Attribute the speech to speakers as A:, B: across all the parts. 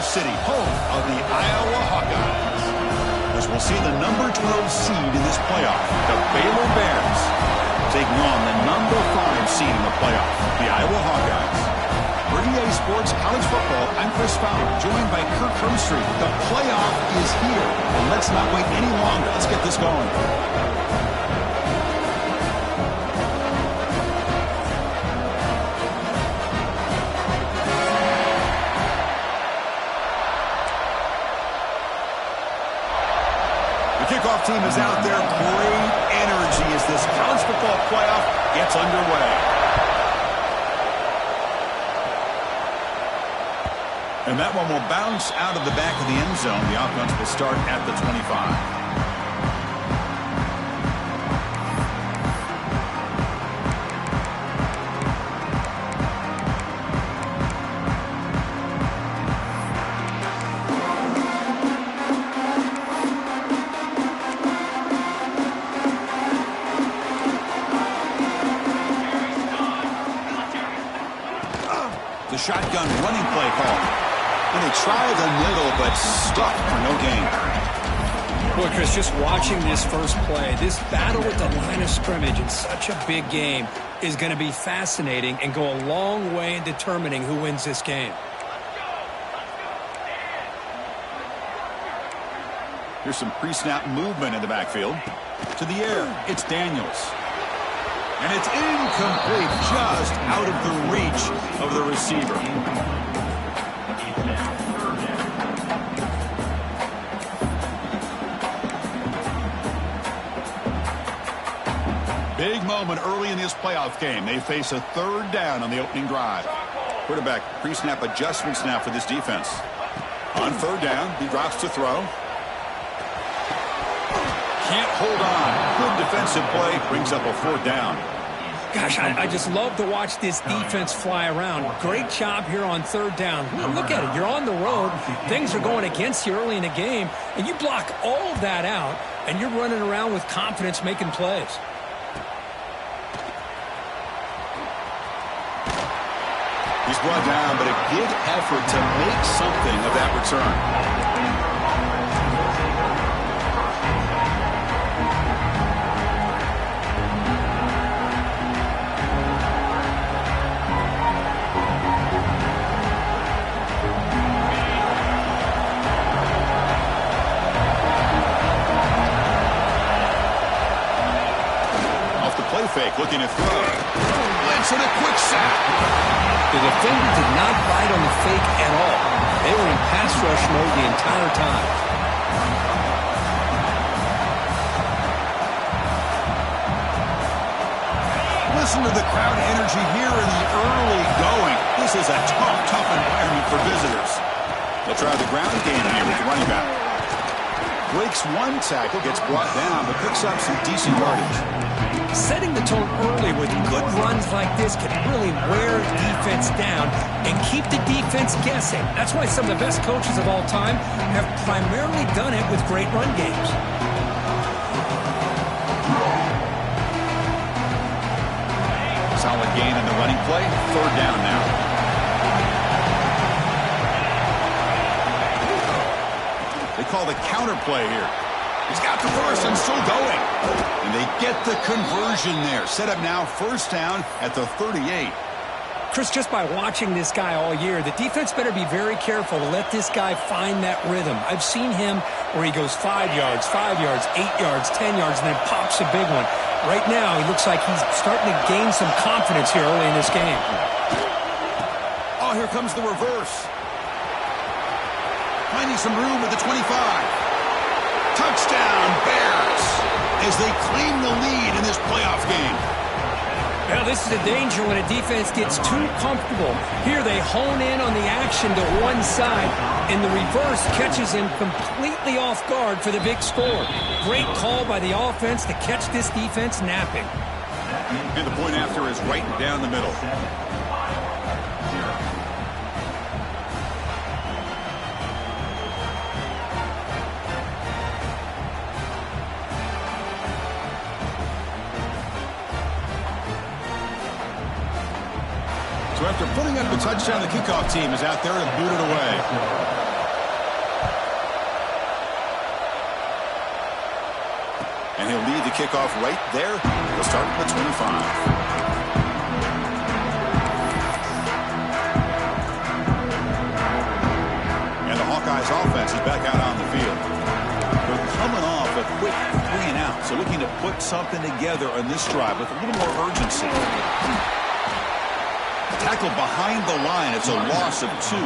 A: City, home of the Iowa Hawkeyes. As we'll see the number 12 seed in this playoff, the Baylor Bears, taking on the number 5 seed in the playoff, the Iowa Hawkeyes. For EA Sports College Football, I'm Chris Fowler, joined by Kirk Herbstreit. The playoff is here, and let's not wait any longer. Let's get this going. Kickoff team is out there. Great energy as this college football playoff gets underway. And that one will bounce out of the back of the end zone. The offense will start at the 25. Shotgun running play call. And they try the middle, but stuck for no gain.
B: Boy, Chris, just watching this first play, this battle with the line of scrimmage in such a big game is going to be fascinating and go a long way in determining who wins this game.
A: Here's some pre-snap movement in the backfield. To the air, it's Daniels. And it's incomplete, just out of the reach of the receiver. Big moment early in this playoff game. They face a third down on the opening drive. Quarterback pre-snap adjustments now for this defense. On third down, he drops to throw. Can't hold on. Good defensive play, brings up a fourth down.
B: Gosh, I just love to watch this defense fly around. Great job here on third down. Look at it. You're on the road. Things are going against you early in the game, and you block all of that out, and you're running around with confidence making plays.
A: He's brought down, but a good effort to make something of that return. Fake, looking to throw. Blitz and a quick sack.
B: The defender did not bite on the fake at all. They were in pass rush mode the entire time.
A: Listen to the crowd energy here in the early going. This is a tough environment for visitors. They'll try the ground game here with the running back. Breaks one tackle, gets brought down, but picks up some decent yardage.
B: Setting the tone early with good runs like this can really wear defense down and keep the defense guessing. That's why some of the best coaches of all time have primarily done it with great run games.
A: Solid gain in the running play. Third down now. They call the counter play here. He's got the first and still going. And they get the conversion there. Set up now first down at the 38.
B: Chris, just by watching this guy all year, the defense better be very careful to let this guy find that rhythm. I've seen him where he goes 5 yards, 8 yards, 10 yards, and then pops a big one. Right now, he looks like he's starting to gain some confidence here early in this game.
A: Oh, here comes the reverse. Finding some room at the 25. Touchdown, Bears, as they claim the lead in this playoff game.
B: Well, this is a danger when a defense gets too comfortable. Here they hone in on the action to one side, and the reverse catches him completely off guard for the big score. Great call by the offense to catch this defense napping.
A: And the point after is right down the middle. So after putting up the touchdown, the kickoff team is out there to boot it away. And he'll lead the kickoff right there. He'll start at the 25. Hawkeyes offense is back out on the field. They're coming off a quick 3 and out, so looking to put something together on this drive with a little more urgency. Tackle behind the line. It's a loss of 2.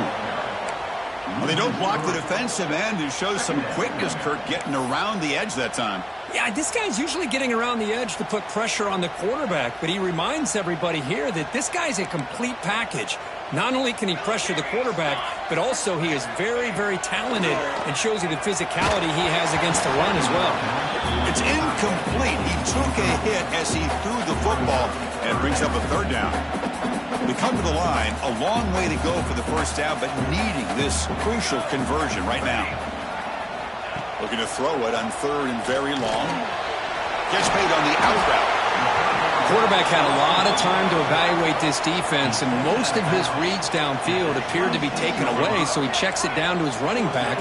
A: Well, they don't block the defensive end, who shows some quickness, Kirk, getting around the edge that time.
B: Yeah, this guy's usually getting around the edge to put pressure on the quarterback, but he reminds everybody here that this guy's a complete package. Not only can he pressure the quarterback, but also he is very, very talented and shows you the physicality he has against the run as well.
A: It's incomplete. He took a hit as he threw the football and brings up a 3rd down. We come to the line, a long way to go for the first down, but needing this crucial conversion right now. Looking to throw it on 3rd and very long. Gets made on the out route.
B: Quarterback had a lot of time to evaluate this defense, and most of his reads downfield appeared to be taken away, so he checks it down to his running back.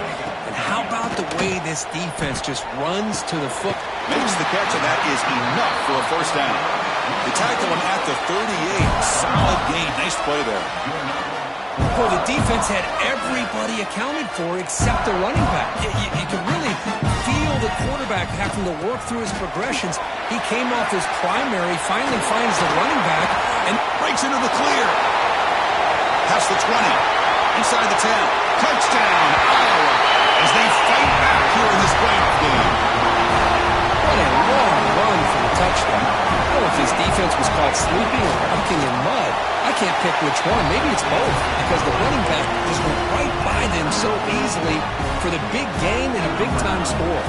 B: And how about the way this defense just runs to the foot?
A: Makes the catch, and that is enough for a first down. They tackle him at the 38. Solid gain. Nice play there.
B: Boy, the defense had everybody accounted for except the running back. You could really feel the quarterback having to work through his progressions. He came off his primary, finally finds the running back, and
A: breaks into the clear. Past the 20. Inside the 10. Touchdown, Iowa, as they fight back here in this playoff game.
B: What a long run for the touchdown. I don't know if his defense was caught sleeping or walking in mud. I can't pick which one. Maybe it's both, because the running back just went right by them so easily for the big gain and a big-time score.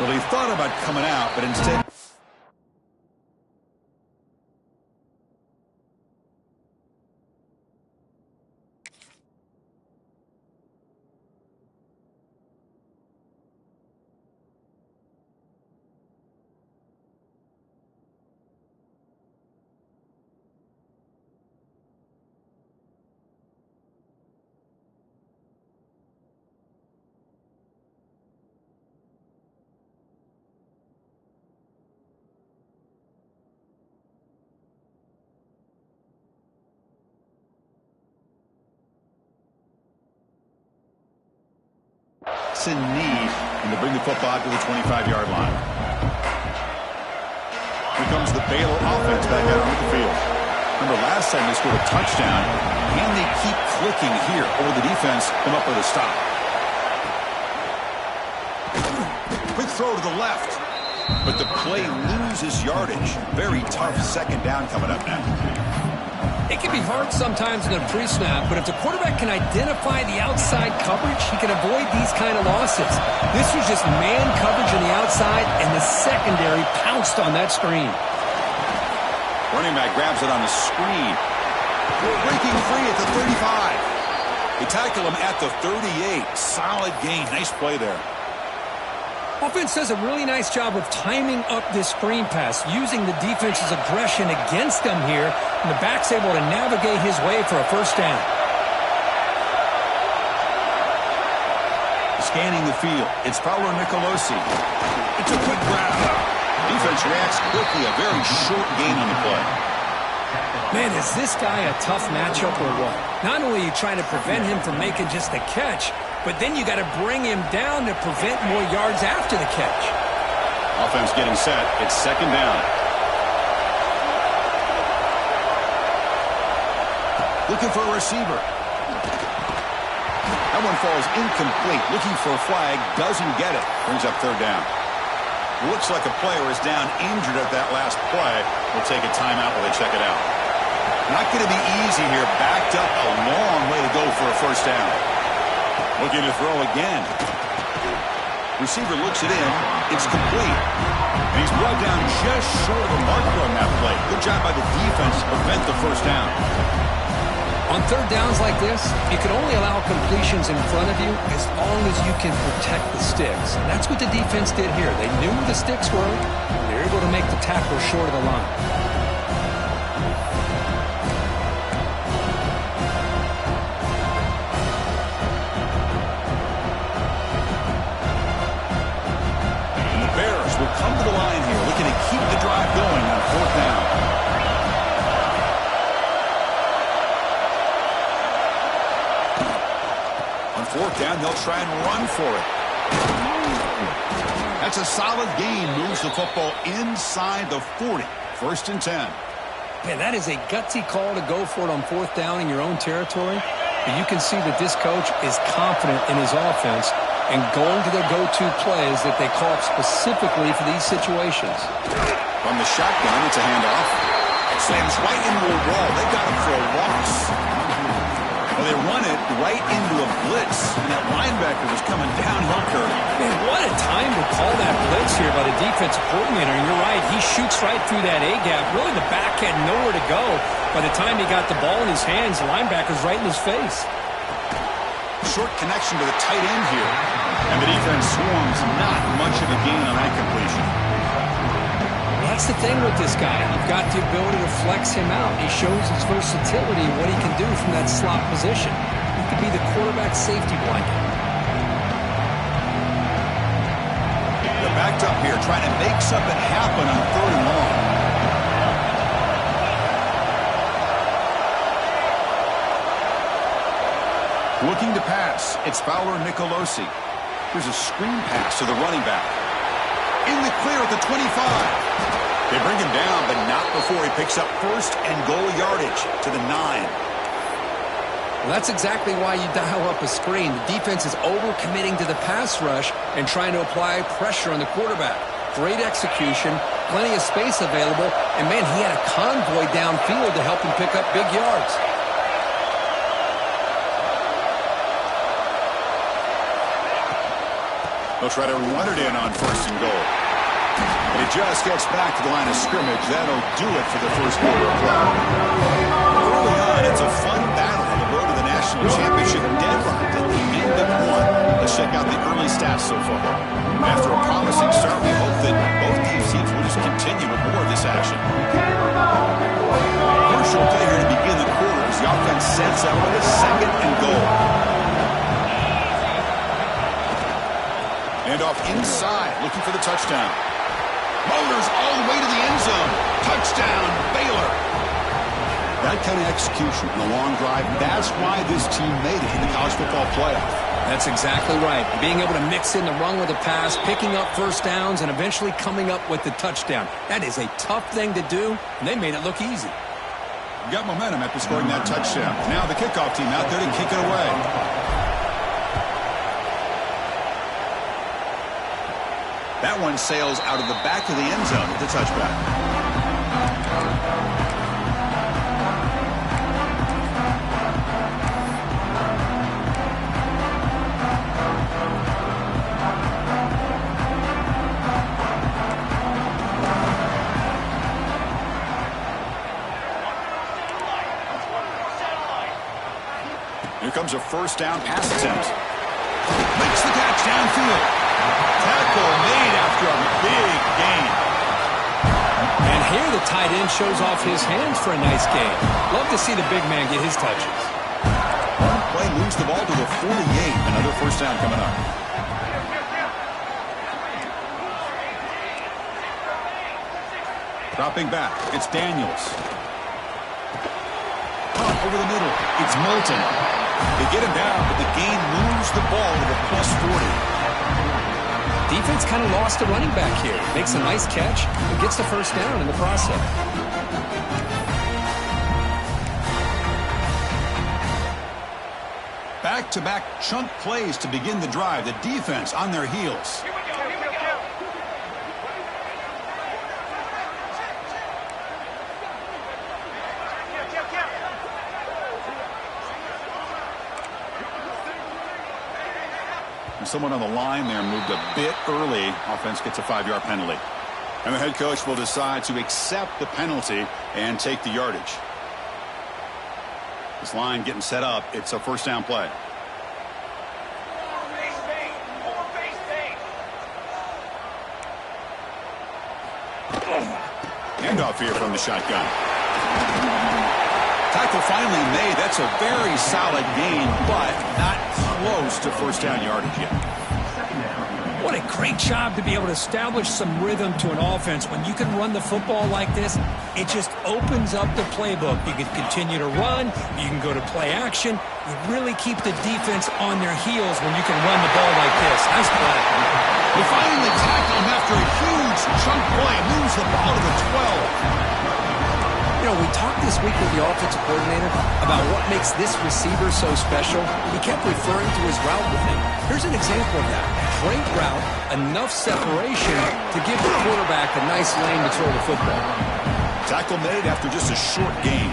A: Well, he thought about coming out, but instead... in need and to bring the football to the 25-yard line. Here comes the Baylor offense back out on the field. Remember last time they scored a touchdown, and they keep clicking here over the defense, come up with a stop. Quick throw to the left, but the play loses yardage. Very tough 2nd down coming up now.
B: It can be hard sometimes in a pre-snap, but if the quarterback can identify the outside coverage, he can avoid these kind of losses. This was just man coverage on the outside, and the secondary pounced on that screen.
A: Running back grabs it on the screen. Breaking free at the 35. They tackle him at the 38. Solid gain. Nice play there.
B: Offense does a really nice job of timing up this screen pass, using the defense's aggression against them here, and the back's able to navigate his way for a first down.
A: Scanning the field, it's Paolo Nicolosi. It's a quick grab. Defense reacts quickly, a very short gain on the play.
B: Man, is this guy a tough matchup or what? Not only are you trying to prevent him from making just the catch, but then you got to bring him down to prevent more yards after the catch.
A: Offense getting set. It's 2nd down. Looking for a receiver. That one falls incomplete. Looking for a flag. Doesn't get it. Brings up 3rd down. Looks like a player is down injured at that last play. We'll take a timeout while they check it out. Not going to be easy here. Backed up a long way to go for a first down. Looking to throw again. Receiver looks it in. It's complete. And he's brought down just short of the marker on that play. Good job by the defense to prevent the first down.
B: On 3rd downs like this, you can only allow completions in front of you as long as you can protect the sticks. And that's what the defense did here. They knew where the sticks were. They were able to make the tackle short of the line.
A: to the line here, looking to keep the drive going on 4th down. On 4th down, they'll try and run for it. That's a solid gain. Moves the football inside the 40. 1st and 10.
B: Man, that is a gutsy call to go for it on 4th down in your own territory. But you can see that this coach is confident in his offense and going to their go-to plays that they call specifically for these situations.
A: From the shotgun, it's a handoff. Slams right into a wall. They got him for a loss. Well, they run it right into a blitz, and that linebacker was coming downhill curve.
B: Man, what a time to call that blitz here by the defensive coordinator. And you're right, he shoots right through that A-gap. Really, the back had nowhere to go. By the time he got the ball in his hands, the linebacker's right in his face.
A: Short connection to the tight end here. And the defense swarms not much of a gain on that completion.
B: That's the thing with this guy. You've got the ability to flex him out. He shows his versatility and what he can do from that slot position. He could be the quarterback safety blanket.
A: They're backed up here, trying to make something happen on 3rd and long. Looking to pass, it's Fowler Nicolosi. Here's a screen pass to the running back. In the clear at the 25. They bring him down, but not before he picks up 1st and goal yardage to the 9.
B: Well, that's exactly why you dial up a screen. The defense is over-committing to the pass rush and trying to apply pressure on the quarterback. Great execution, plenty of space available, and, man, he had a convoy downfield to help him pick up big yards.
A: They'll try to run it in on 1st and goal. And it just gets back to the line of scrimmage. That'll do it for the first quarter of play. Early on, it's a fun battle on the road to the national championship deadlocked at the end of 1. Let's check out the early stats so far. After a promising start, we hope that both these teams will just continue with more of this action. Crucial play here to begin the quarter as the offense sets up with a 2nd and goal. And off inside, looking for the touchdown. Motors all the way to the end zone. Touchdown, Baylor. That kind of execution in a long drive, that's why this team made it in the college football playoff.
B: That's exactly right. Being able to mix in the run with the pass, picking up 1st downs, and eventually coming up with the touchdown. That is a tough thing to do, and they made it look easy.
A: Got momentum after scoring that touchdown. Now the kickoff team out there to kick it away. That one sails out of the back of the end zone with the touchback. Here comes a 1st down pass attempt. Makes the catch downfield. Tackle made after a big gain.
B: And here the tight end shows off his hands for a nice gain. Love to see the big man get his touches.
A: One play moves the ball to the 48. Another 1st down coming up. Dropping back, it's Daniels. Over the middle, it's Milton. They get him down, but the gain moves the ball to the +40.
B: Defense kind of lost the running back here. Makes a nice catch and gets the 1st down in the process.
A: Back-to-back chunk plays to begin the drive. The defense on their heels. Someone on the line there moved a bit early. Offense gets a 5-yard penalty. And the head coach will decide to accept the penalty and take the yardage. This line getting set up. It's a 1st down play. Handoff here from the shotgun. Tackle finally made. That's a very solid gain, but not close to 1st down yardage yet.
B: What a great job to be able to establish some rhythm to an offense. When you can run the football like this, it just opens up the playbook. You can continue to run. You can go to play action. You really keep the defense on their heels when you can run the ball like this. Nice play.
A: They finally tackle him after a huge chunk play. Moves the ball to the 12.
B: You know, we talked this week with the offensive coordinator about what makes this receiver so special. He kept referring to his route with him. Here's an example of that. Great route, enough separation to give the quarterback a nice lane to throw the football.
A: Tackle made after just a short gain.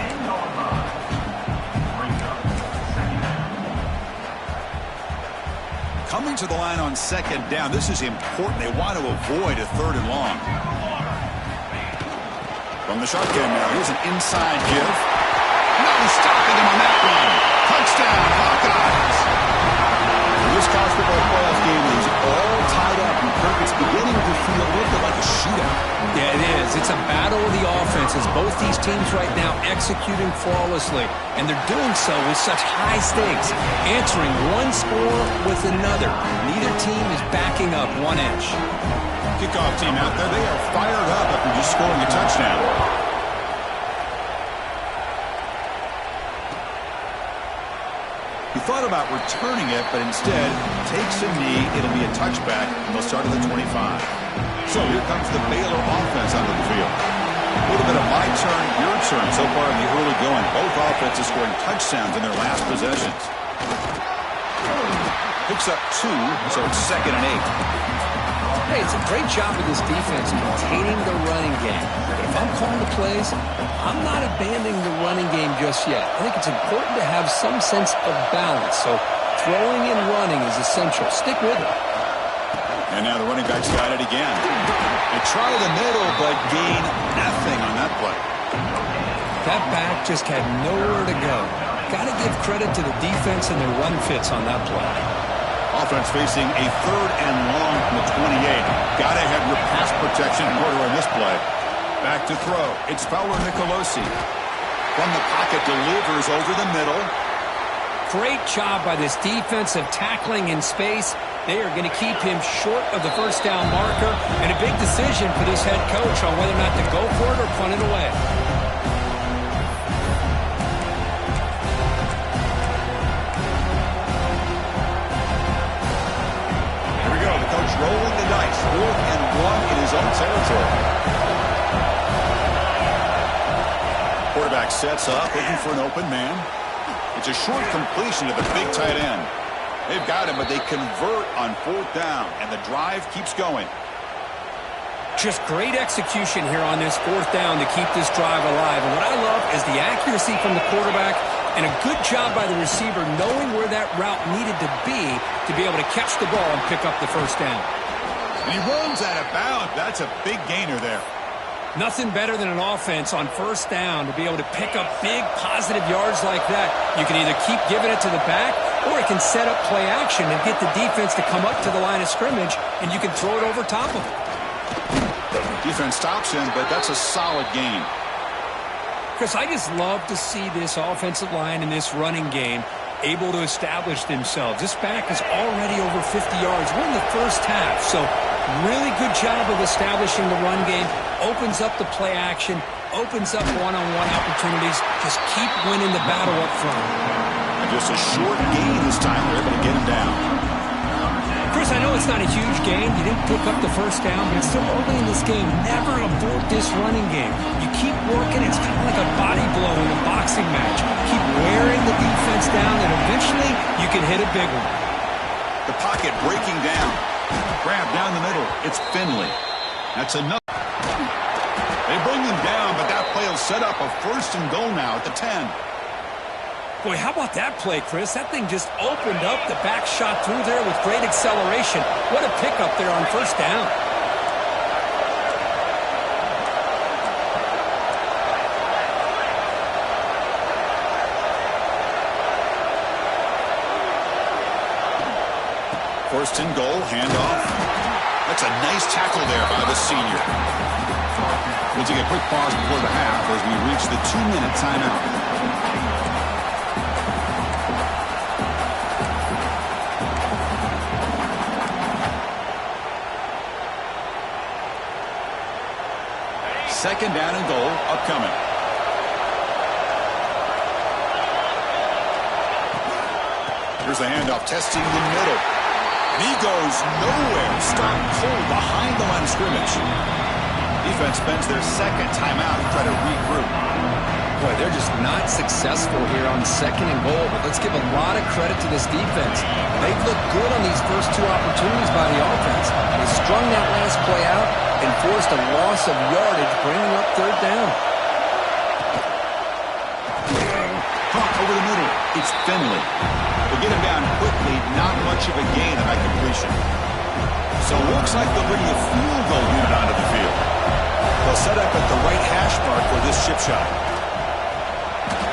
A: Coming to the line on second down. This is important. They want to avoid a third and long. From the shotgun now, here's an inside give. No stopping him on that one. Touchdown, Hawkeyes. This college football playoff game is all tied up. And Kirk, it's beginning to feel a little bit like a shootout.
B: Yeah, it is. It's a battle of the offenses. Both these teams right now executing flawlessly. And they're doing so with such high stakes. Answering one score with another. Neither team is backing up 1 inch.
A: Kickoff team out there, they are fired up after just scoring a touchdown. He thought about returning it, but instead takes a knee. It'll be a touchback, and they'll start at the 25. So here comes the Baylor offense onto the field. A little bit of my turn, your turn so far in the early going. Both offenses scoring touchdowns in their last possessions. Picks up 2, so it's 2nd and 8.
B: Hey, it's a great job of this defense containing the running game. If I'm calling the plays, I'm not abandoning the running game just yet. I think it's important to have some sense of balance. So throwing and running is essential. Stick with it.
A: And now the running back's got it again. They try the middle, but gain nothing on that play.
B: That back just had nowhere to go. Got to give credit to the defense and their run fits on that play.
A: Offense facing a 3rd and long from the 28. Got to have your pass protection in order on this play. Back to throw. It's Fowler Nicolosi. From the pocket, delivers over the middle.
B: Great job by this defensive tackling in space. They are going to keep him short of the first down marker. And a big decision for this head coach on whether or not to go for it or punt it away.
A: Rolling the dice, 4th and 1 in his own territory. Quarterback sets up, looking for an open man. It's a short completion to the big tight end. They've got him, but they convert on 4th down, and the drive keeps going.
B: Just great execution here on this 4th down to keep this drive alive. And what I love is the accuracy from the quarterback and a good job by the receiver knowing where that route needed to be able to catch the ball and pick up the first down.
A: And he runs out of bounds. That's a big gainer there.
B: Nothing better than an offense on first down to be able to pick up big positive yards like that. You can either keep giving it to the back or it can set up play action and get the defense to come up to the line of scrimmage and you can throw it over top of it.
A: Defense stops him, but that's a solid gain.
B: Chris, I just love to see this offensive line in this running game able to establish themselves. This back is already over 50 yards. We're in the first half, so really good job of establishing the run game. Opens up the play action, opens up one-on-one opportunities. Just keep winning the battle up front.
A: And just a short gain this time. They're able to get him down.
B: Chris, I know it's not a huge game. You didn't pick up the first down, but it's still early in this game. Never abort this running game. You keep working. It's kind of like a body blow in a boxing match. Keep wearing the defense down, and eventually you can hit a big one.
A: The pocket breaking down. Grab down the middle. It's Finley. That's enough. They bring him down, but that play will set up a 1st and goal now at the 10.
B: Boy, how about that play, Chris? That thing just opened up. The back shot through there with great acceleration. What a pickup there on first down.
A: First and goal, handoff. That's a nice tackle there by the senior. We'll take a quick pause before the half as we reach the 2-minute timeout. second down and goal upcoming. Here's the handoff, testing the middle. And he goes nowhere. Stop cold behind the line of scrimmage. Defense spends their second timeout to try to regroup.
B: Boy, they're just not successful here on second and goal, but let's give a lot of credit to this defense. They've looked good on these first two opportunities by the offense. They strung that last play out and forced a loss of yardage, bringing up third down.
A: Caught over the middle. It's Finley. They get him down quickly, not much of a gain on that completion. So it looks like they'll bring the field goal unit onto the field. They'll set up at the right hash mark for this chip shot.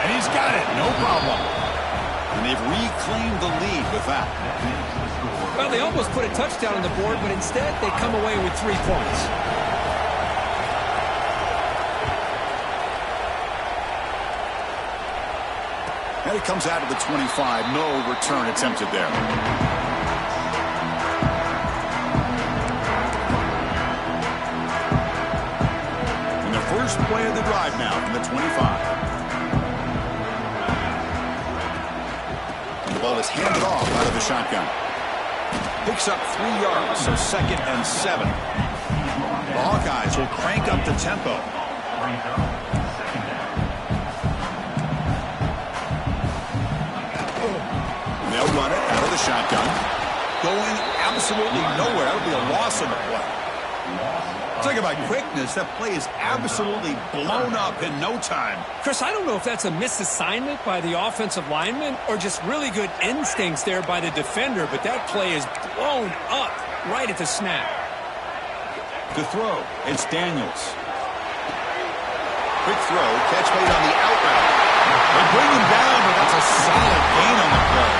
A: And he's got it, no problem. And they've reclaimed the lead with that.
B: Well, they almost put a touchdown on the board, but instead they come away with 3 points.
A: And it comes out of the 25. No return attempted there. And the first play of the drive now from the 25. The ball is handed off out of the shotgun. Picks up 3 yards, so second and 7. The Hawkeyes will crank up the tempo. They'll run it out of the shotgun. Going absolutely nowhere. That'll be a loss on the play. Talk about quickness. That play is absolutely blown up in no time.
B: Chris, I don't know if that's a misassignment by the offensive lineman or just really good instincts there by the defender, but that play is blown up right at the snap.
A: To throw, it's Daniels. Quick throw, catch made on the out route. They bring him down, but that's a solid gain on the play.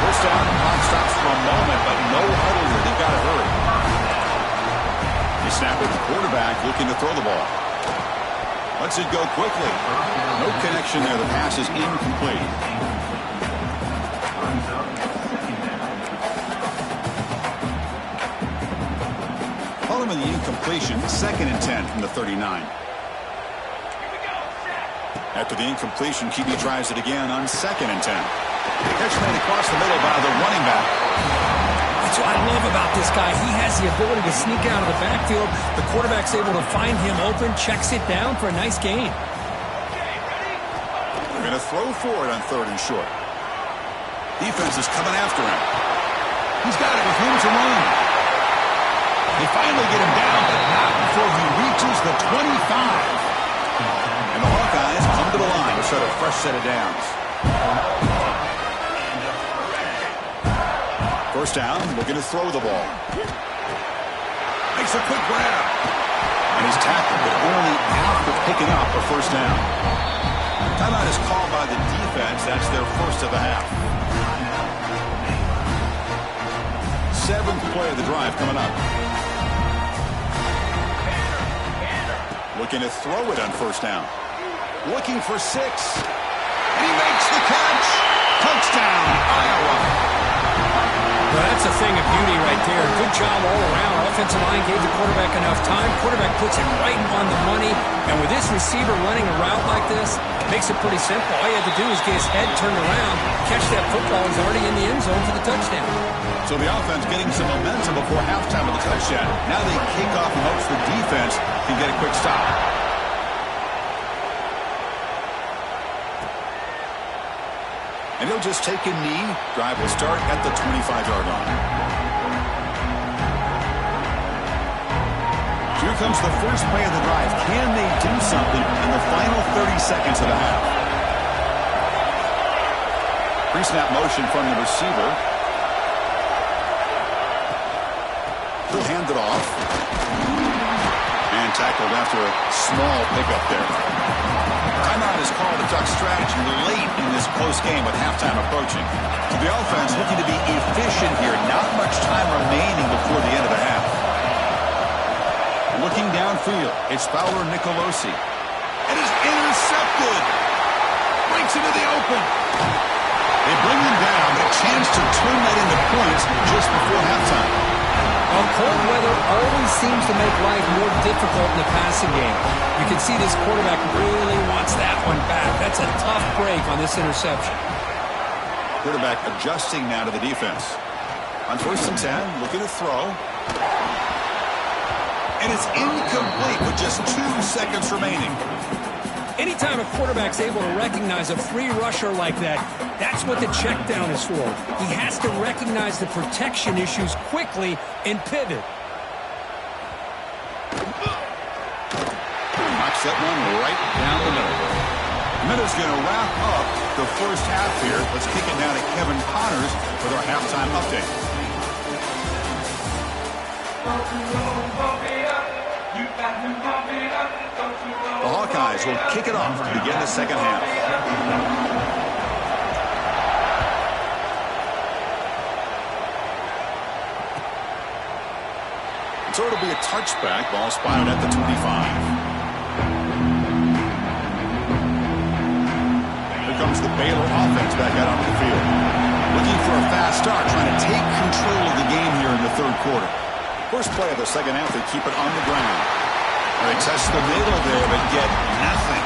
A: First down, the clock stops for a moment, but no huddle here. They've got to hurry. They snap it, the quarterback looking to throw the ball. Lets it go quickly. No connection there. The pass is incomplete. Following the incompletion, second and 10 from the 39. After the incompletion, QB tries it again on second and 10. Catch made across the middle by the running back.
B: That's what I love about this guy. He has the ability to sneak out of the backfield. The quarterback's able to find him open, checks it down for a nice gain.
A: They're going to throw for it on third and short. Defense is coming after him. He's got it with room to run. They finally get him down, but not before he reaches the 25. And the Hawkeyes come to the line to set a fresh set of downs. First down, looking to throw the ball. Makes a quick grab. And he's tackled, but only after picking up a first down. Timeout is called by the defense. That's their first of the half. 7th play of the drive coming up. Looking to throw it on first down. Looking for 6. And he makes the catch. Touchdown, Iowa.
B: Well, that's a thing of beauty right there. Good job all around. Offensive line gave the quarterback enough time. Quarterback puts it right on the money. And with this receiver running a route like this, it makes it pretty simple. All you have to do is get his head turned around, catch that football. He's already in the end zone for the touchdown.
A: So the offense getting some momentum before halftime of the touchdown. Now they kick off and hopes the defense can get a quick stop. And he'll just take a knee. Drive will start at the 25-yard line. Here comes the first play of the drive. Can they do something in the final 30 seconds of the half? Pre-snap motion from the receiver. He'll hand it off. And tackled after a small pickup there. Timeout is called to talk strategy late in this close game with halftime approaching. So the offense looking to be efficient here. Not much time remaining before the end of the half. Looking downfield, it's Fowler Nicolosi. And is intercepted. Breaks into the open. They bring him down. A chance to turn that into points just before halftime.
B: Well, cold weather always seems to make life more difficult in the passing game. You can see this quarterback really wants that one back. That's a tough break on this interception.
A: Quarterback adjusting now to the defense. On 1st and 10, looking to throw. And it's incomplete with just 2 seconds remaining.
B: Anytime a quarterback's able to recognize a free rusher like that, that's what the check down is for. He has to recognize the protection issues quickly and pivot.
A: Knocks that one right down the middle. Minutes going to wrap up the first half here. Let's kick it now to Kevin Connors with our halftime update. The Hawkeyes will kick it off to begin the second half. So it'll be a touchback. Ball spotted at the 25. Here comes the Baylor offense back out onto the field. Looking for a fast start, trying to take control of the game here in the third quarter. First play of the second half, they keep it on the ground. They test the middle there, but get nothing.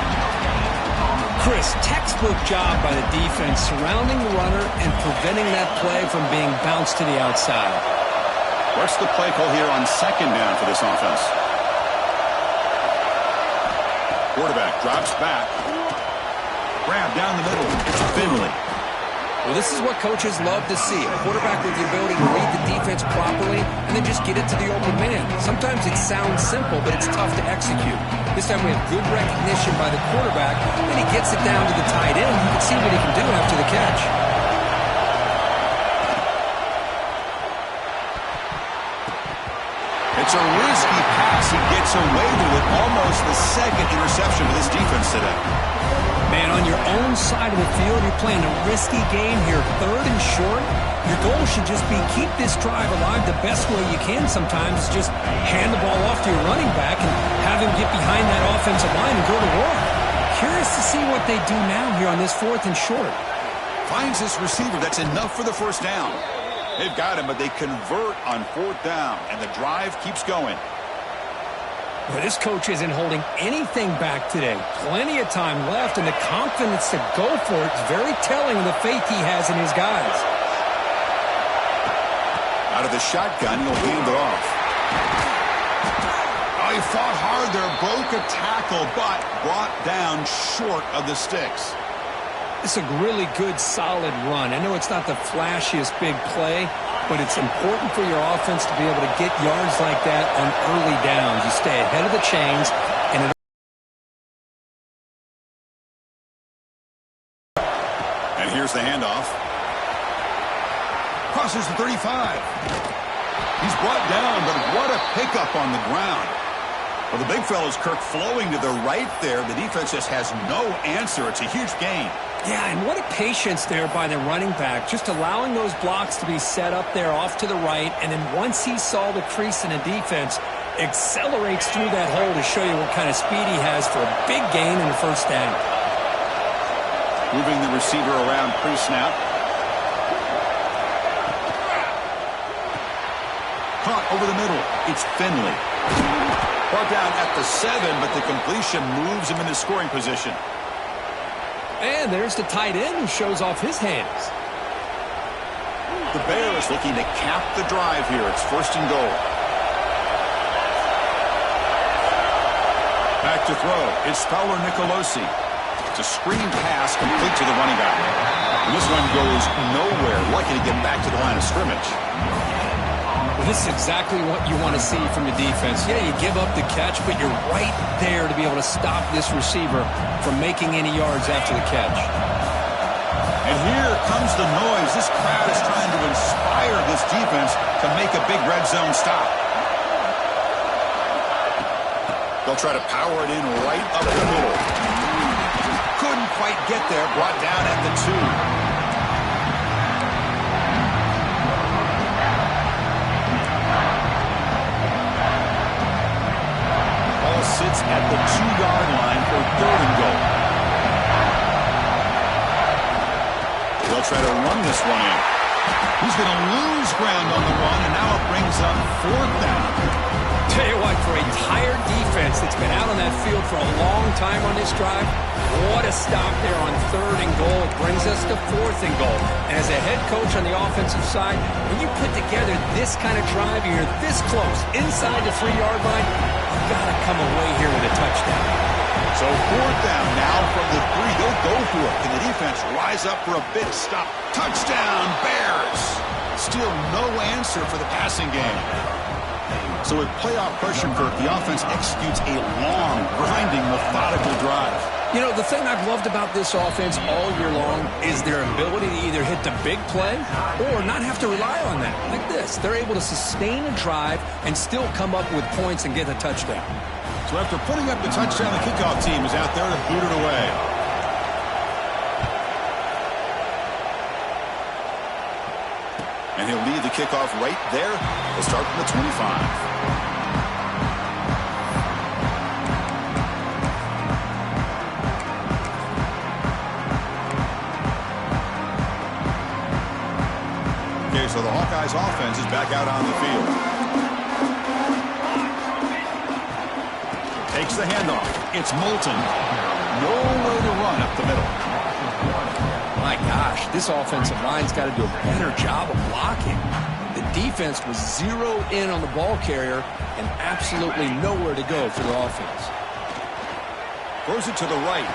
B: Chris, textbook job by the defense surrounding the runner and preventing that play from being bounced to the outside.
A: What's the play call here on second down for this offense? Quarterback drops back. Grab down the middle. It's Finley.
B: Well, this is what coaches love to see. A quarterback with the ability to read the defense properly and then just get it to the open man. Sometimes it sounds simple, but it's tough to execute. This time we have good recognition by the quarterback, and he gets it down to the tight end. You can see what he can do after the catch.
A: It's a risky pass. He gets away with it. Almost the second interception for this defense today.
B: Man, on your own side of the field, you're playing a risky game here. 3rd and short. Your goal should just be keep this drive alive the best way you can sometimes. Just hand the ball off to your running back and have him get behind that offensive line and go to work. Curious to see what they do now here on this 4th and short.
A: Finds this receiver. That's enough for the first down. They've got him, but they convert on 4th down, and the drive keeps going.
B: Well, this coach isn't holding anything back today. Plenty of time left, and the confidence to go for it is very telling of the faith he has in his guys.
A: Out of the shotgun, he'll hand it off. Oh, he fought hard there, broke a tackle, but brought down short of the sticks.
B: It's a really good, solid run. I know it's not the flashiest big play, but it's important for your offense to be able to get yards like that on early downs. You stay ahead of the chains, and
A: here's the handoff. Crosses the 35. He's brought down, but what a pickup on the ground. Well, the big fella's Kirk flowing to the right there. The defense just has no answer. It's a huge gain.
B: Yeah, and what a patience there by the running back, just allowing those blocks to be set up there off to the right, and then once he saw the crease in the defense, accelerates through that hole to show you what kind of speed he has for a big gain in the first down.
A: Moving the receiver around pre-snap. Caught over the middle. It's Finley. Brought down at the 7, but the completion moves him into scoring position.
B: And there's the tight end who shows off his hands.
A: The Bears looking to cap the drive here. It's 1st and goal. Back to throw. It's Fowler Nicolosi. It's a screen pass complete to the running back. And this one goes nowhere. Lucky to get back to the line of scrimmage.
B: Well, this is exactly what you want to see from the defense. Yeah, you give up the catch, but you're right there to be able to stop this receiver from making any yards after the catch.
A: And here comes the noise. This crowd is trying to inspire this defense to make a big red zone stop. They'll try to power it in right up the middle. Couldn't quite get there. Brought down at the 2. Sits at the 2-yard line for 3rd and goal. They'll try to run this one in. He's going to lose ground on the run, and now it brings up fourth down.
B: Tell you what, for a tired defense that's been out on that field for a long time on this drive, what a stop there on 3rd and goal. It brings us to 4th and goal. And as a head coach on the offensive side, when you put together this kind of drive, you're this close, inside the 3-yard line, you've got to come away here with a touchdown.
A: So 4th down now from the 3. They'll go for it. Can the defense rise up for a big stop? Touchdown, Bears! Still no answer for the passing game. So with playoff pressure, Kirk, the offense executes a long, grinding, methodical drive.
B: You know, the thing I've loved about this offense all year long is their ability to either hit the big play or not have to rely on that. Like this, they're able to sustain a drive and still come up with points and get a touchdown.
A: So after putting up the touchdown, the kickoff team is out there to boot it away. And he'll lead the kickoff right there. We'll start from the 25. Okay, so the Hawkeyes offense is back out on the field. Takes the handoff. It's Moulton. Nowhere to run up the middle.
B: My gosh, this offensive line's got to do a better job of blocking. The defense was zeroed in on the ball carrier and absolutely nowhere to go for the offense.
A: Throws it to the right.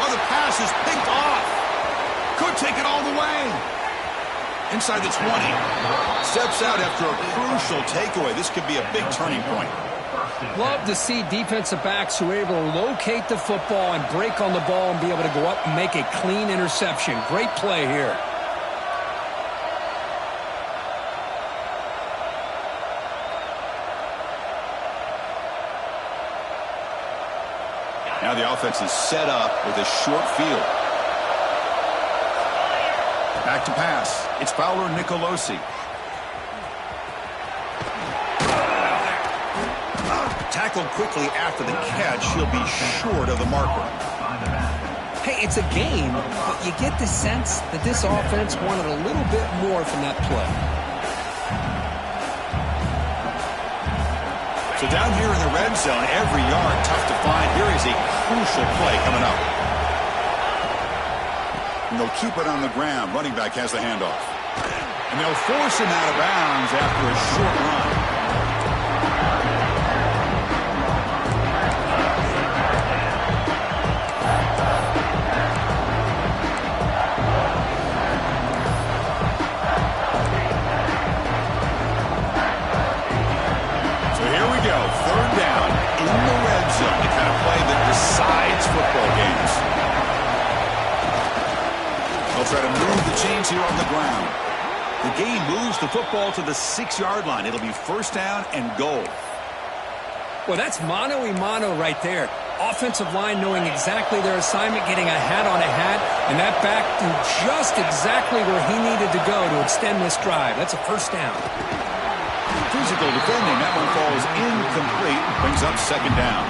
A: Oh, the pass is picked off. Could take it all the way. Inside the 20. Steps out after a crucial takeaway. This could be a big turning point.
B: Love to see defensive backs who are able to locate the football and break on the ball and be able to go up and make a clean interception. Great play here.
A: Now the offense is set up with a short field. Back to pass. It's Fowler Nicolosi. Tackled quickly after the catch. He'll be short of the marker.
B: Hey, it's a game, but you get the sense that this offense wanted a little bit more from that play.
A: So down here in the red zone, every yard tough to find. Here is a crucial play coming up. And they'll keep it on the ground. Running back has the handoff. And they'll force him out of bounds after a short run. So here we go. 3rd down in the red zone. The kind of play that decides football games. They'll try to move the chains here on the ground. The game moves the football to the 6-yard line. It'll be 1st down and goal.
B: Well, that's mano-a-mano right there. Offensive line knowing exactly their assignment, getting a hat on a hat, and that back to just exactly where he needed to go to extend this drive. That's a 1st down.
A: Physical defending. That one falls incomplete. Brings up 2nd down.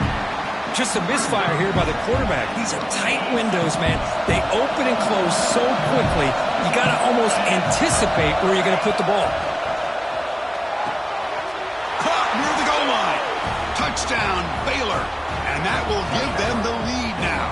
B: Just a misfire here by the quarterback. These are tight windows, man. They open and close so quickly, you got to almost anticipate where you're going to put the ball.
A: Caught near the goal line. Touchdown, Baylor. And that will give them the lead now.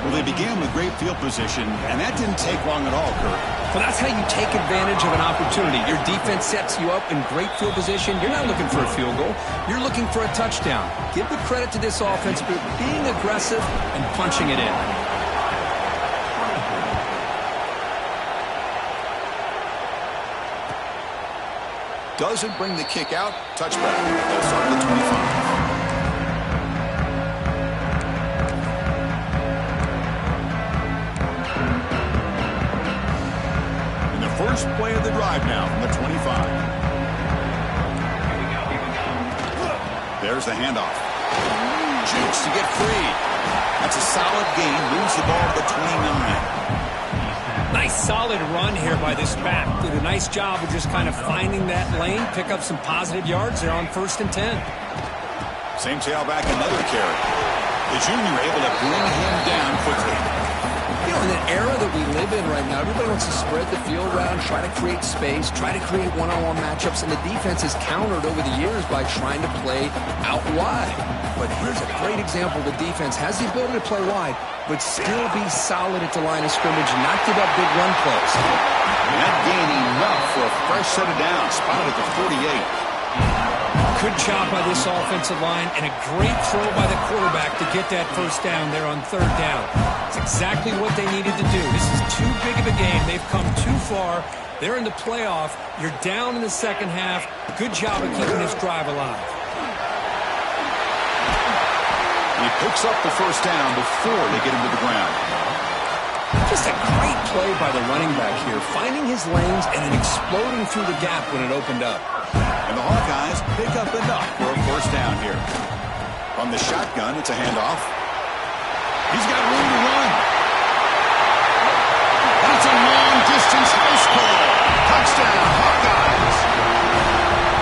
A: Well, they began with great field position, and that didn't take long at all, Kirk.
B: Well, that's how you take advantage of an opportunity. Your defense sets you up in great field position. You're not looking for a field goal. You're looking for a touchdown. Give the credit to this offense for being aggressive and punching it in.
A: Doesn't bring the kick out. Touchback. They'll start at the 25. First play of the drive now from the 25. There's the handoff. Jukes to get free. That's a solid gain. Moves the ball to the 29.
B: Nice solid run here by this back. Did a nice job of just kind of finding that lane, pick up some positive yards there on 1st and 10.
A: Same tailback, another carry. The junior able to bring him down quickly.
B: You know, in the era that we live in right now, everybody wants to spread the field around, try to create space, try to create one-on-one matchups, and the defense has countered over the years by trying to play out wide. But here's a great example. The defense has the ability to play wide, but still be solid at the line of scrimmage and not give up big run plays.
A: That gain enough for a fresh set of downs, spotted at the 48.
B: Good job by this offensive line and a great throw by the quarterback to get that first down there on third down. It's exactly what they needed to do. This is too big of a game. They've come too far. They're in the playoff. You're down in the second half. Good job of keeping this drive alive.
A: He picks up the first down before they get him to the ground.
B: Just a great play by the running back here, finding his lanes and then exploding through the gap when it opened up.
A: And the Hawkeyes pick up enough for a first down here. From the shotgun, it's a handoff. He's got room to run. And it's a long-distance house call. Touchdown, Hawkeyes.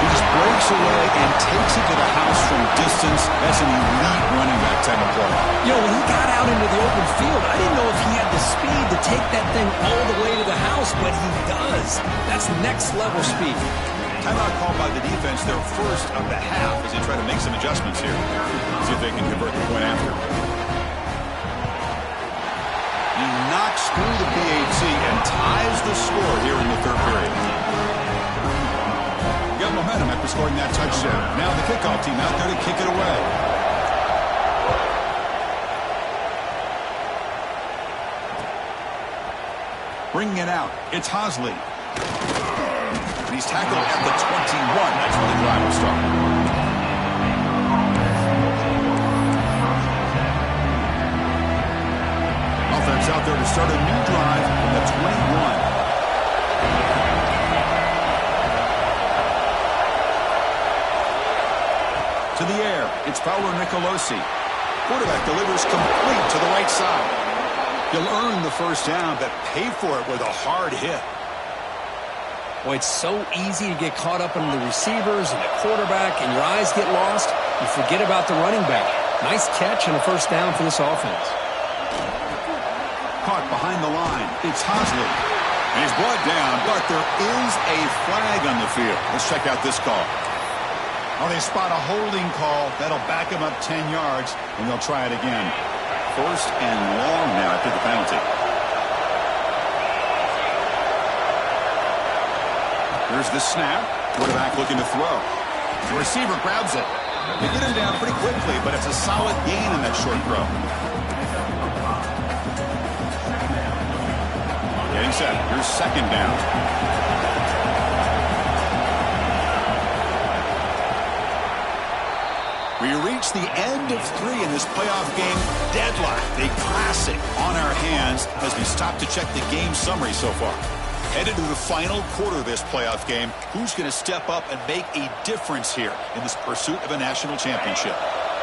A: He just breaks away and takes it to the house from distance. That's an elite running back type of play.
B: You know, when he got out into the open field, I didn't know if he had the speed to take that thing all the way to the house, but he does. That's next-level speed.
A: Timeout called by the defense, their first of the half, as they try to make some adjustments here. See if they can convert the point after. He knocks through the PAT and ties the score here in the third period. Got momentum after scoring that touchdown. Now the kickoff team out there to kick it away. Bringing it out, it's Hosley. He's tackled at the 21. That's where the drive will start. Offense out there to start a new drive from the 21. To the air, it's Paolo Nicolosi. Quarterback delivers complete to the right side. He'll earn the first down, but pay for it with a hard hit.
B: Boy, it's so easy to get caught up in the receivers and the quarterback, and your eyes get lost. You forget about the running back. Nice catch and a first down for this offense.
A: Caught behind the line. It's Hosley. And he's brought down, but there is a flag on the field. Let's check out this call. Oh, they spot a holding call. That'll back him up 10 yards, and they'll try it again. First and long now after the penalty. Here's the snap. Quarterback looking to throw. The receiver grabs it. They get him down pretty quickly, but it's a solid gain in that short throw. Getting set. Here's second down. We reach the end of 3 in this playoff game. Deadlocked. A classic on our hands as we stop to check the game summary so far. Headed to the final quarter of this playoff game. Who's going to step up and make a difference here in this pursuit of a national championship?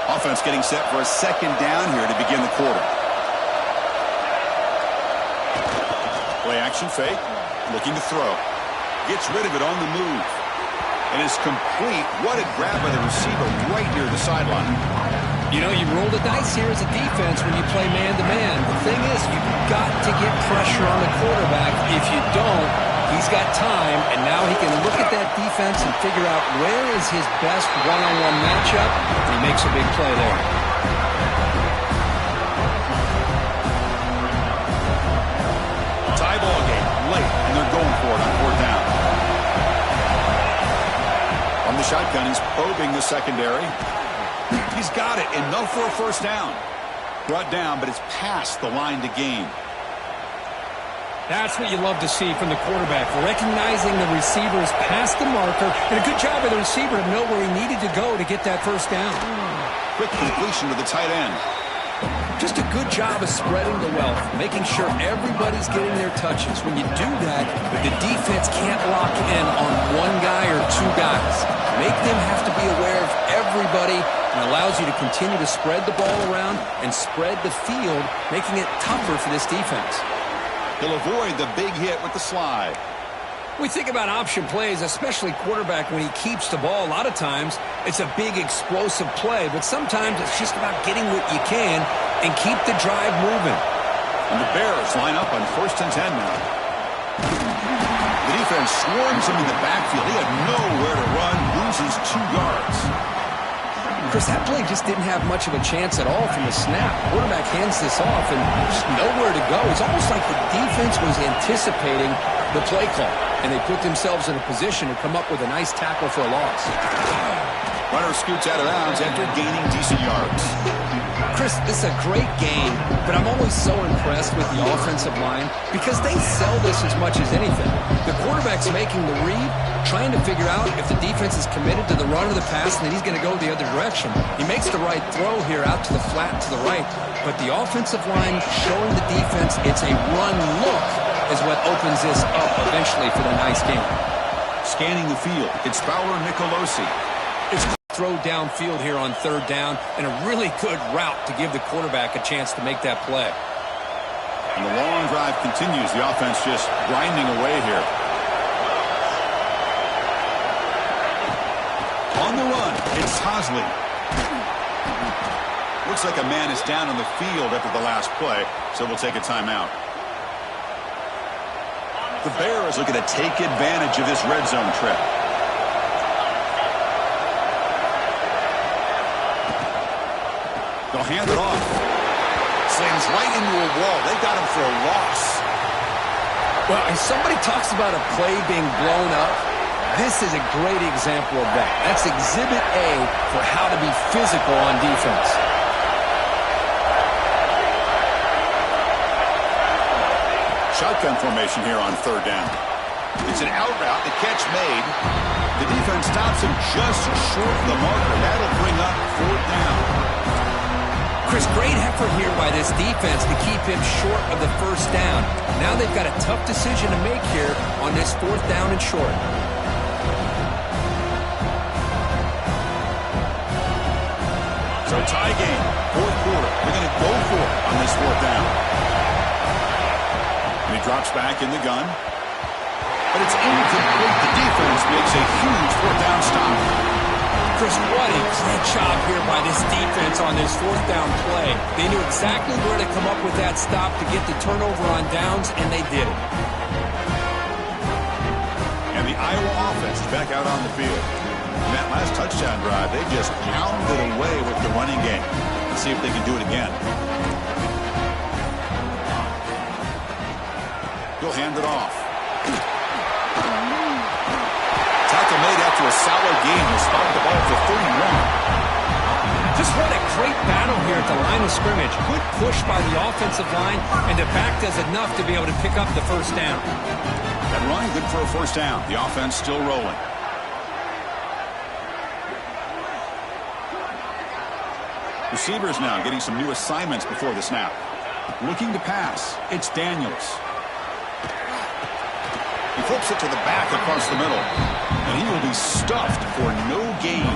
A: Offense getting set for a second down here to begin the quarter. Play action fake. Looking to throw. Gets rid of it on the move. And is complete. What a grab by the receiver right near the sideline.
B: You know, you roll the dice here as a defense when you play man-to-man. The thing is, you've got to get pressure on the quarterback. If you don't, he's got time, and now he can look at that defense and figure out where is his best one-on-one matchup, and he makes a big play there.
A: Tie ball game late, and they're going for it on fourth down. On the shotgun, he's probing the secondary. He's got it. Enough for a first down. Brought down, but it's past the line to gain.
B: That's what you love to see from the quarterback, recognizing the receivers past the marker, and a good job by the receiver to know where he needed to go to get that first down.
A: Quick completion to the tight end.
B: Just a good job of spreading the wealth, making sure everybody's getting their touches. When you do that, the defense can't lock in on one guy or two guys. Make them have to be aware of everybody, and allows you to continue to spread the ball around and spread the field, making it tougher for this defense.
A: He'll avoid the big hit with the slide.
B: We think about option plays, especially quarterback, when he keeps the ball. A lot of times, it's a big explosive play, but sometimes it's just about getting what you can and keep the drive moving.
A: And the Bears line up on 1st and 10 now. The defense swarms him in the backfield. He had nowhere to run, loses 2 yards.
B: Chris, that play just didn't have much of a chance at all from the snap. Quarterback hands this off and just nowhere to go. It's almost like the defense was anticipating the play call, and they put themselves in a position to come up with a nice tackle for a loss.
A: Runner scoots out of bounds after gaining decent yards.
B: Chris, this is a great game, but I'm always so impressed with the offensive line because they sell this as much as anything. The quarterback's making the read, trying to figure out if the defense is committed to the run or the pass, and then he's going to go the other direction. He makes the right throw here out to the flat to the right, but the offensive line showing the defense it's a run look is what opens this up eventually for the nice game.
A: Scanning the field, it's Fowler and Nicolosi.
B: It's throw downfield here on 3rd down, and a really good route to give the quarterback a chance to make that play.
A: And the long drive continues. The offense just grinding away here. On the run, it's Hasley. Looks like a man is down on the field after the last play, so we'll take a timeout. The Bears looking to take advantage of this red zone trip. They'll hand it off. Slings right into a wall. They got him for a loss.
B: Well, if somebody talks about a play being blown up, this is a great example of that. That's Exhibit A for how to be physical on defense.
A: Shotgun formation here on 3rd down. It's an out route. The catch made. The defense stops him just short of the marker. That'll bring up 4th down.
B: Chris, great effort here by this defense to keep him short of the 1st down. Now they've got a tough decision to make here on this 4th down and short.
A: So tie game, 4th quarter. They're going to go for it on this 4th down. And he drops back in the gun. But it's incomplete. The defense makes a huge 4th down stop.
B: Chris, what a great job here by this defense on this 4th down play. They knew exactly where to come up with that stop to get the turnover on downs, and they did it.
A: And the Iowa offense is back out on the field. In that last touchdown drive, they just pounded away with the running game. Let's see if they can do it again. He'll hand it off. Tackle made after a solid game. He spotted the ball for 31.
B: Just what a great battle here at the line of scrimmage. Good push by the offensive line, and the back does enough to be able to pick up the 1st down.
A: That run, good for a 1st down. The offense still rolling. Receivers now getting some new assignments before the snap. Looking to pass. It's Daniels. He flips it to the back across the middle. And he will be stuffed for no gain.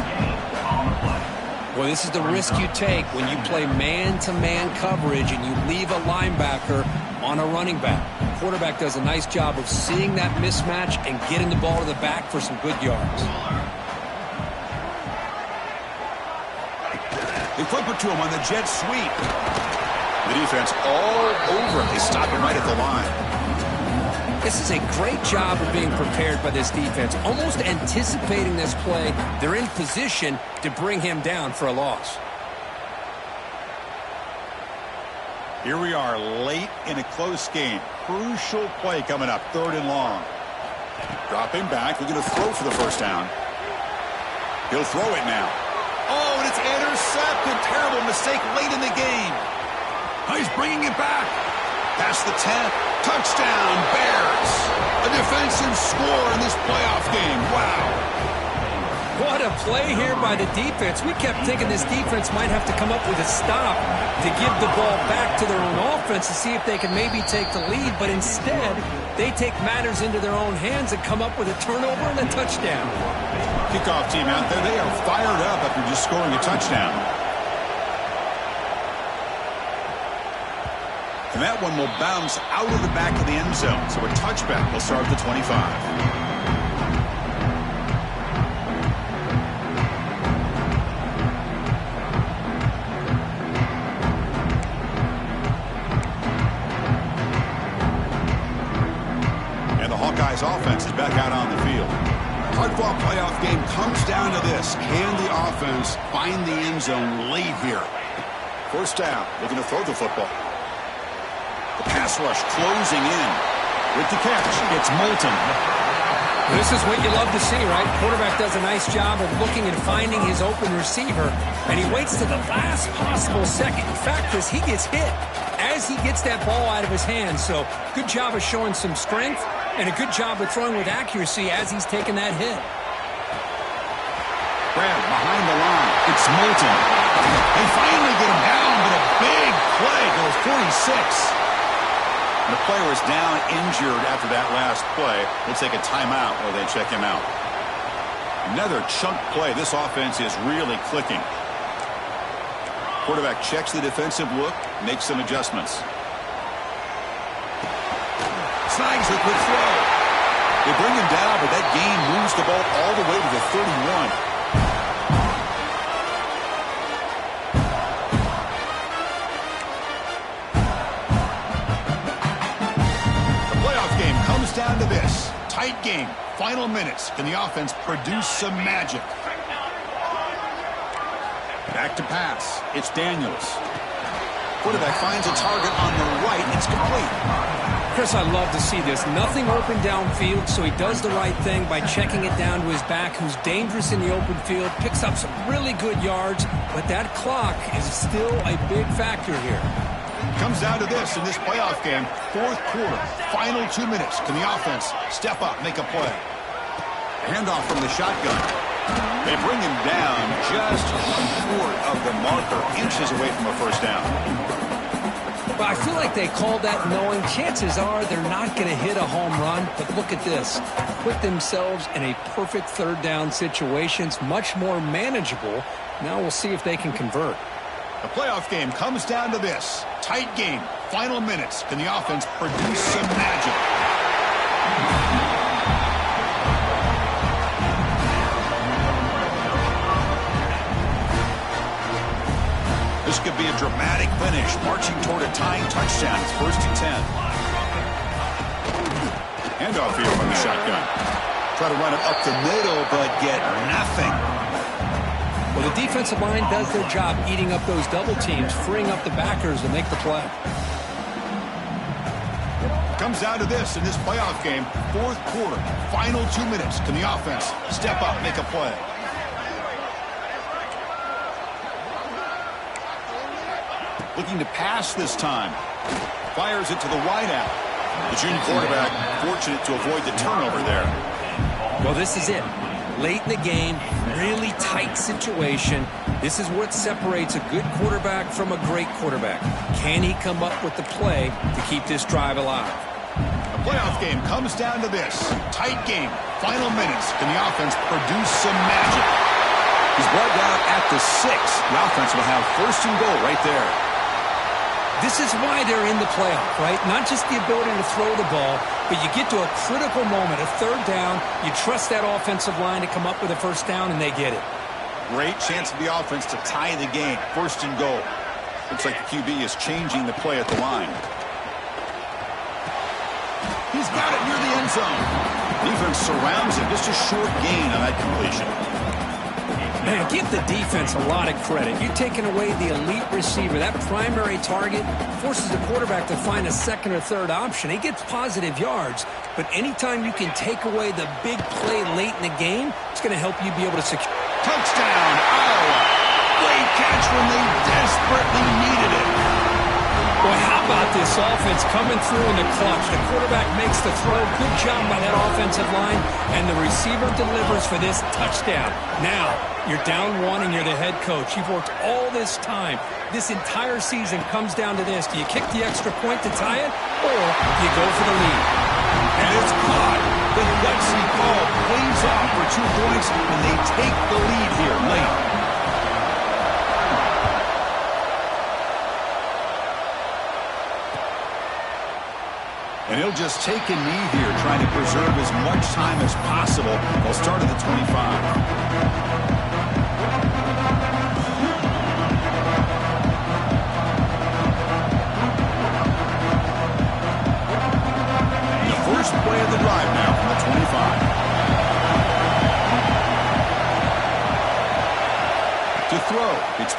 B: Well, this is the risk you take when you play man-to-man coverage and you leave a linebacker on a running back. The quarterback does a nice job of seeing that mismatch and getting the ball to the back for some good yards.
A: They flip it to him on the jet sweep. The defense all over it. They stop him right at the line.
B: This is a great job of being prepared by this defense, almost anticipating this play. They're in position to bring him down for a loss.
A: Here we are late in a close game. Crucial play coming up, 3rd and long. Dropping back, looking to throw for the 1st down. He'll throw it now. Oh, and it's intercepted. Terrible mistake late in the game. Oh, he's bringing it back. Past the 10. Touchdown, Bears. A defensive score in this playoff game. Wow.
B: What a play here by the defense. We kept thinking this defense might have to come up with a stop to give the ball back to their own offense to see if they can maybe take the lead. But instead, they take matters into their own hands and come up with a turnover and a touchdown.
A: Kickoff team out there, they are fired up after just scoring a touchdown. And that one will bounce out of the back of the end zone. So a touchback will start at the 25. guy's offense is back out on the field. Hard-fought playoff game comes down to this. Can the offense find the end zone late here? First down, looking to throw the football. The pass rush closing in. With the catch, it's Moulton.
B: This is what you love to see, right? Quarterback does a nice job of looking and finding his open receiver, and he waits to the last possible second. In fact, as he gets hit, as he gets that ball out of his hands. So good job of showing some strength and a good job of throwing with accuracy as he's taking that hit.
A: Grab behind the line. It's Moulton. They finally get him down, but a big play goes 46. The player is down injured after that last play. We'll take a timeout while they check him out. Another chunk play. This offense is really clicking. Quarterback checks the defensive look, makes some adjustments. Snags a quick throw. They bring him down, but that gain moves the ball all the way to the 31. Down to this. Tight game. Final minutes. Can the offense produce some magic? Back to pass. It's Daniels. Quarterback finds a target on the right. It's complete.
B: Chris, I love to see this. Nothing open downfield, so he does the right thing by checking it down to his back, who's dangerous in the open field, picks up some really good yards, but that clock is still a big factor here.
A: Comes down to this in this playoff game. Fourth quarter, final 2 minutes. Can the offense step up, make a play? Handoff from the shotgun. They bring him down just short of the marker, inches away from a first down.
B: But I feel like they called that knowing chances are they're not going to hit a home run. But look at this. Put themselves in a perfect third down situation. It's much more manageable. Now we'll see if they can convert.
A: The playoff game comes down to this. Tight game. Final minutes. Can the offense produce some magic? This could be a dramatic finish. Marching toward a tying touchdown. It's 1st and 10. Handoff here from the shotgun. Try to run it up the middle, but get nothing.
B: Well, the defensive line does their job eating up those double teams, freeing up the backers to make the play.
A: Comes down to this in this playoff game. Fourth quarter, final 2 minutes. Can the offense step up, make a play? Looking to pass this time. Fires it to the wideout. The junior quarterback fortunate to avoid the turnover there.
B: Well, this is it. Late in the game, really tight situation. This is what separates a good quarterback from a great quarterback. Can he come up with the play to keep this drive alive?
A: The playoff game comes down to this. Tight game. Final minutes. Can the offense produce some magic? He's brought down at the 6. The offense will have 1st and goal right there.
B: This is why they're in the playoff, right? Not just the ability to throw the ball, but you get to a critical moment, a third down, you trust that offensive line to come up with a first down, and they get it.
A: Great chance for the offense to tie the game. 1st and goal. Looks like the QB is changing the play at the line. He's got it near the end zone. Defense surrounds him. Just a short gain on that completion.
B: Man, give the defense a lot of credit. You're taking away the elite receiver. That primary target forces the quarterback to find a second or third option. He gets positive yards, but anytime you can take away the big play late in the game, it's going to help you be able to secure.
A: Touchdown, Iowa. Great catch when they desperately needed it.
B: Boy, how about this offense coming through in the clutch? The quarterback makes the throw. Good job by that offensive line, and the receiver delivers for this touchdown. Now, you're down 1 and you're the head coach. You've worked all this time. This entire season comes down to this. Do you kick the extra point to tie it, or do you go for the lead?
A: And it's caught. The gutsy call plays off for 2 points, and they take the lead here late. And he'll just take a knee here, trying to preserve as much time as possible. They'll start at the 25. The first play of the drive now from the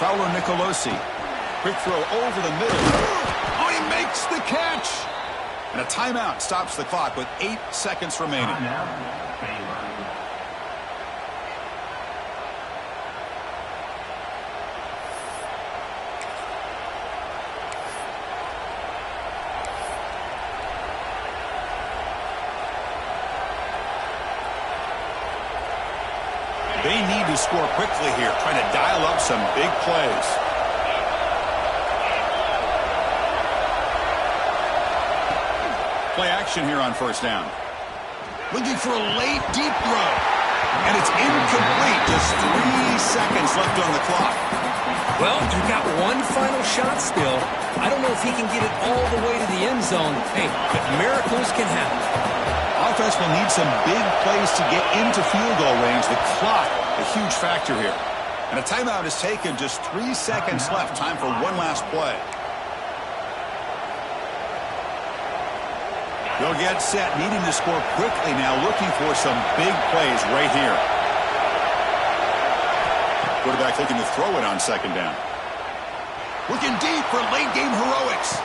A: Paolo Nicolosi. Quick throw over the middle. Oh, he makes the catch. And a timeout stops the clock with 8 seconds remaining. They need to score quickly here, trying to dial up some big plays. Play action here on first down. Looking for a late, deep throw. And it's incomplete. Just 3 seconds left on the clock.
B: Well, you got one final shot still. I don't know if he can get it all the way to the end zone. Hey, but miracles can happen.
A: Offense will need some big plays to get into field goal range. The clock, a huge factor here. And a timeout is taken. Just 3 seconds left. Time for one last play. They'll get set, needing to score quickly now, looking for some big plays right here. Quarterback looking to throw it on second down. Looking deep for late-game heroics.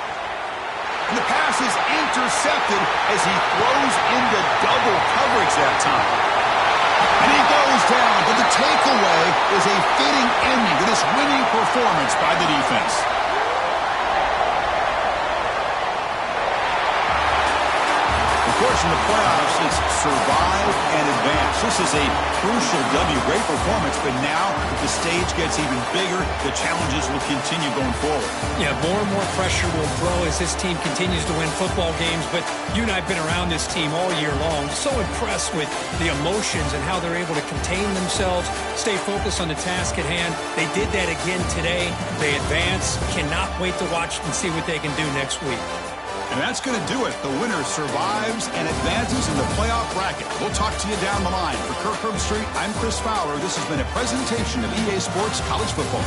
A: And the pass is intercepted as he throws into double coverage that time. And he goes down, but the takeaway is a fitting ending to this winning performance by the defense. Of course, in the playoffs, it's survive and advance. This is a crucial W. Great performance, but now the stage gets even bigger. The challenges will continue going forward.
B: Yeah, more and more pressure will grow as this team continues to win football games. But you and I have been around this team all year long. So impressed with the emotions and how they're able to contain themselves, stay focused on the task at hand. They did that again today. They advance. Cannot wait to watch and see what they can do next week.
A: And that's going to do it. The winner survives and advances in the playoff bracket. We'll talk to you down the line. For Kirk Herbstreit, I'm Chris Fowler. This has been a presentation of EA Sports College Football.